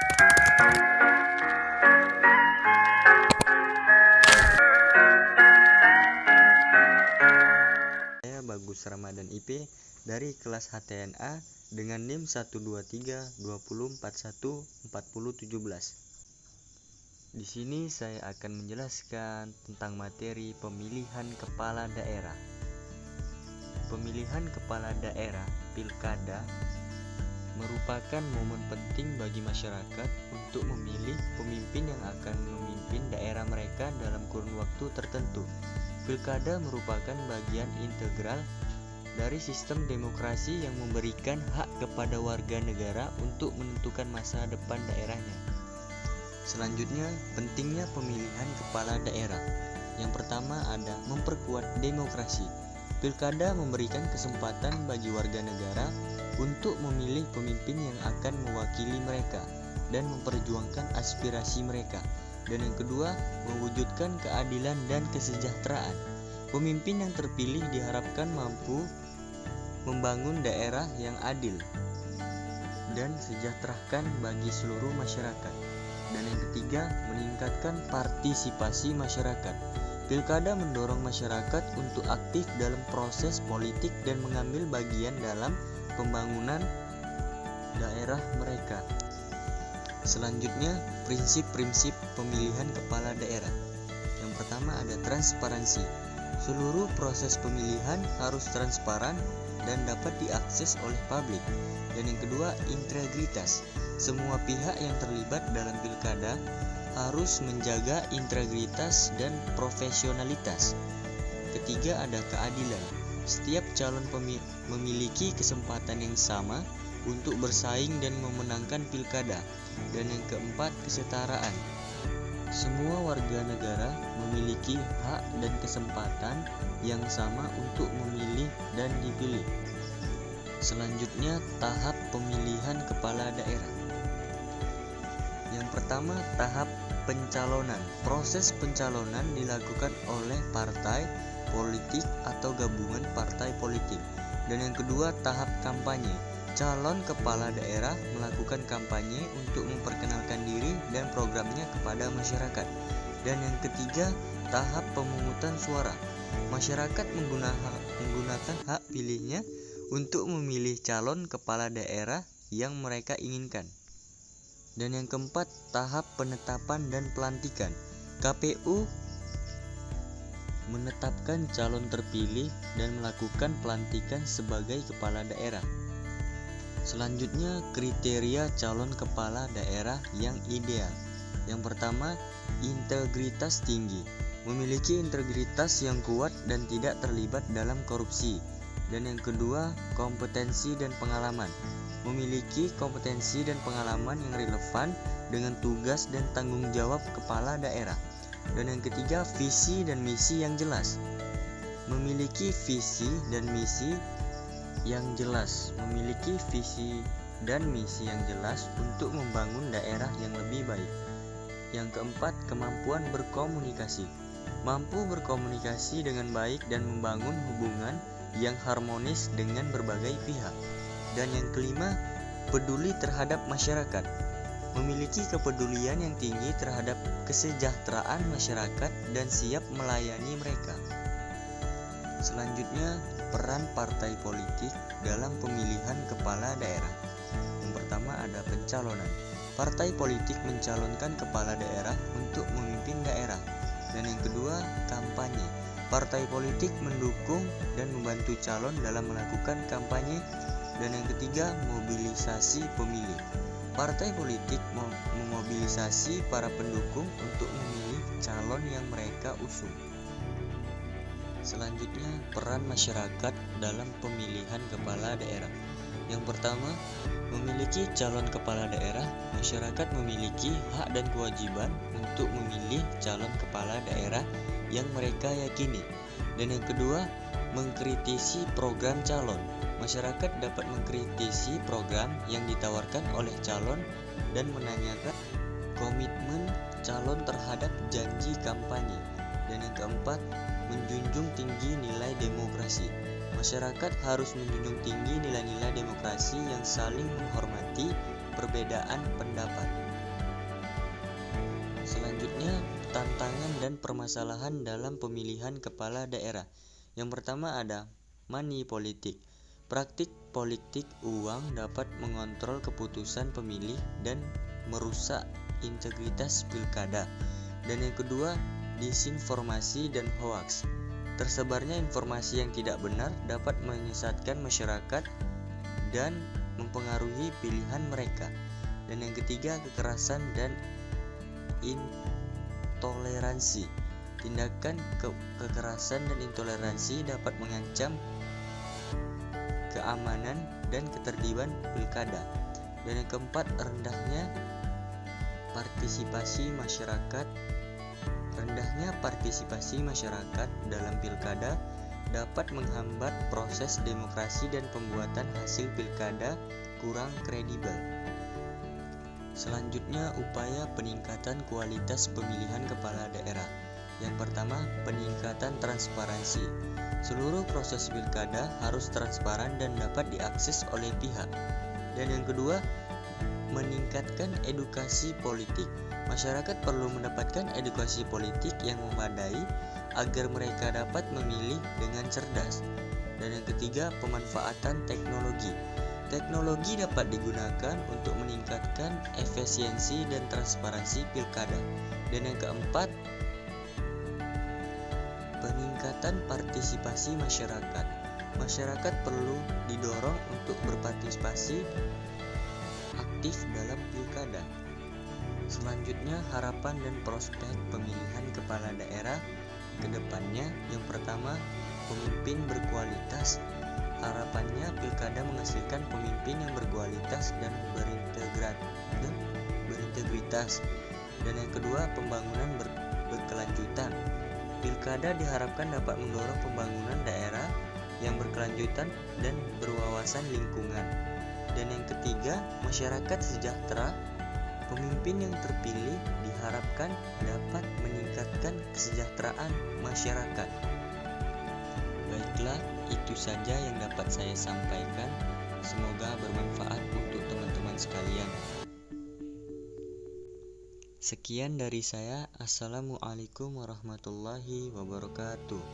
Saya Bagus Ramadan IP dari kelas HTNA dengan NIM 12320414017. Di sini saya akan menjelaskan tentang materi pemilihan kepala daerah. Pemilihan kepala daerah Pilkada merupakan momen penting bagi masyarakat untuk memilih pemimpin yang akan memimpin daerah mereka dalam kurun waktu tertentu. Pilkada merupakan bagian integral dari sistem demokrasi yang memberikan hak kepada warga negara untuk menentukan masa depan daerahnya. Selanjutnya, pentingnya pemilihan kepala daerah. Yang pertama ada memperkuat demokrasi. Pilkada memberikan kesempatan bagi warga negara untuk memilih pemimpin yang akan mewakili mereka dan memperjuangkan aspirasi mereka. Dan yang kedua, mewujudkan keadilan dan kesejahteraan. Pemimpin yang terpilih diharapkan mampu membangun daerah yang adil dan sejahterakan bagi seluruh masyarakat. Dan yang ketiga, meningkatkan partisipasi masyarakat. Pilkada mendorong masyarakat untuk aktif dalam proses politik dan mengambil bagian dalam pembangunan daerah mereka. Selanjutnya, prinsip-prinsip pemilihan kepala daerah. Yang pertama ada transparansi. Seluruh proses pemilihan harus transparan dan dapat diakses oleh publik. Dan yang kedua, integritas. Semua pihak yang terlibat dalam pilkada harus menjaga integritas dan profesionalitas. Ketiga ada keadilan. Setiap calon memiliki kesempatan yang sama untuk bersaing dan memenangkan pilkada. Dan yang keempat, kesetaraan. Semua warga negara memiliki hak dan kesempatan yang sama untuk memilih dan dipilih. Selanjutnya, tahap pemilihan kepala daerah. Yang pertama, tahap pencalonan. Proses pencalonan dilakukan oleh partai politik atau gabungan partai politik. Dan yang kedua, tahap kampanye. Calon kepala daerah melakukan kampanye untuk memperkenalkan diri dan programnya kepada masyarakat. Dan yang ketiga, tahap pemungutan suara. Masyarakat menggunakan hak pilihnya untuk memilih calon kepala daerah yang mereka inginkan. Dan yang keempat, tahap penetapan dan pelantikan. KPU menetapkan calon terpilih dan melakukan pelantikan sebagai kepala daerah. Selanjutnya, kriteria calon kepala daerah yang ideal. Yang pertama, integritas tinggi. Memiliki integritas yang kuat dan tidak terlibat dalam korupsi. Dan yang kedua, kompetensi dan pengalaman. Memiliki kompetensi dan pengalaman yang relevan dengan tugas dan tanggung jawab kepala daerah. Dan yang ketiga, visi dan misi yang jelas. Memiliki visi dan misi yang jelas. Memiliki visi dan misi yang jelas untuk membangun daerah yang lebih baik. Yang keempat, kemampuan berkomunikasi. Mampu berkomunikasi dengan baik dan membangun hubungan yang harmonis dengan berbagai pihak. Dan yang kelima, peduli terhadap masyarakat. Memiliki kepedulian yang tinggi terhadap kesejahteraan masyarakat dan siap melayani mereka. Selanjutnya, peran partai politik dalam pemilihan kepala daerah. Yang pertama ada pencalonan. Partai politik mencalonkan kepala daerah untuk memimpin daerah. Dan yang kedua, kampanye. Partai politik mendukung dan membantu calon dalam melakukan kampanye. Dan yang ketiga, mobilisasi pemilih. Partai politik memobilisasi para pendukung untuk memilih calon yang mereka usung. Selanjutnya, peran masyarakat dalam pemilihan kepala daerah. Yang pertama, memiliki calon kepala daerah, masyarakat memiliki hak dan kewajiban untuk memilih calon kepala daerah yang mereka yakini. Dan yang kedua, mengkritisi program calon. Masyarakat dapat mengkritisi program yang ditawarkan oleh calon dan menanyakan komitmen calon terhadap janji kampanye. Dan yang keempat, menjunjung tinggi nilai demokrasi. Masyarakat harus menjunjung tinggi nilai-nilai demokrasi yang saling menghormati, perbedaan pendapat. Selanjutnya, tantangan dan permasalahan dalam pemilihan kepala daerah. Yang pertama ada money politik. Praktik politik uang dapat mengontrol keputusan pemilih dan merusak integritas pilkada. Dan yang kedua, disinformasi dan hoaks. Tersebarnya informasi yang tidak benar dapat menyesatkan masyarakat dan mempengaruhi pilihan mereka. Dan yang ketiga, kekerasan dan intoleransi. Tindakan kekerasan dan intoleransi dapat mengancam keamanan dan ketertiban pilkada. Dan yang keempat, rendahnya partisipasi masyarakat. Rendahnya partisipasi masyarakat dalam pilkada dapat menghambat proses demokrasi dan pembuatan hasil pilkada kurang kredibel. Selanjutnya, upaya peningkatan kualitas pemilihan kepala daerah. Yang pertama, peningkatan transparansi. Seluruh proses pilkada harus transparan dan dapat diakses oleh pihak. Dan yang kedua, meningkatkan edukasi politik. Masyarakat perlu mendapatkan edukasi politik yang memadai agar mereka dapat memilih dengan cerdas. Dan yang ketiga, pemanfaatan teknologi. Teknologi dapat digunakan untuk meningkatkan efisiensi dan transparansi pilkada. Dan yang keempat, peningkatan partisipasi masyarakat. Masyarakat perlu didorong untuk berpartisipasi aktif dalam pilkada. Selanjutnya, harapan dan prospek pemilihan kepala daerah ke depannya. Yang pertama, pemimpin berkualitas. Harapannya pilkada menghasilkan pemimpin yang berkualitas dan berintegritas. Dan yang kedua, pembangunan berkelanjutan. Pilkada diharapkan dapat mendorong pembangunan daerah yang berkelanjutan dan berwawasan lingkungan. Dan yang ketiga, masyarakat sejahtera. Pemimpin yang terpilih diharapkan dapat meningkatkan kesejahteraan masyarakat. Baiklah, itu saja yang dapat saya sampaikan. Semoga bermanfaat untuk teman-teman sekalian. Sekian dari saya. Assalamualaikum warahmatullahi wabarakatuh.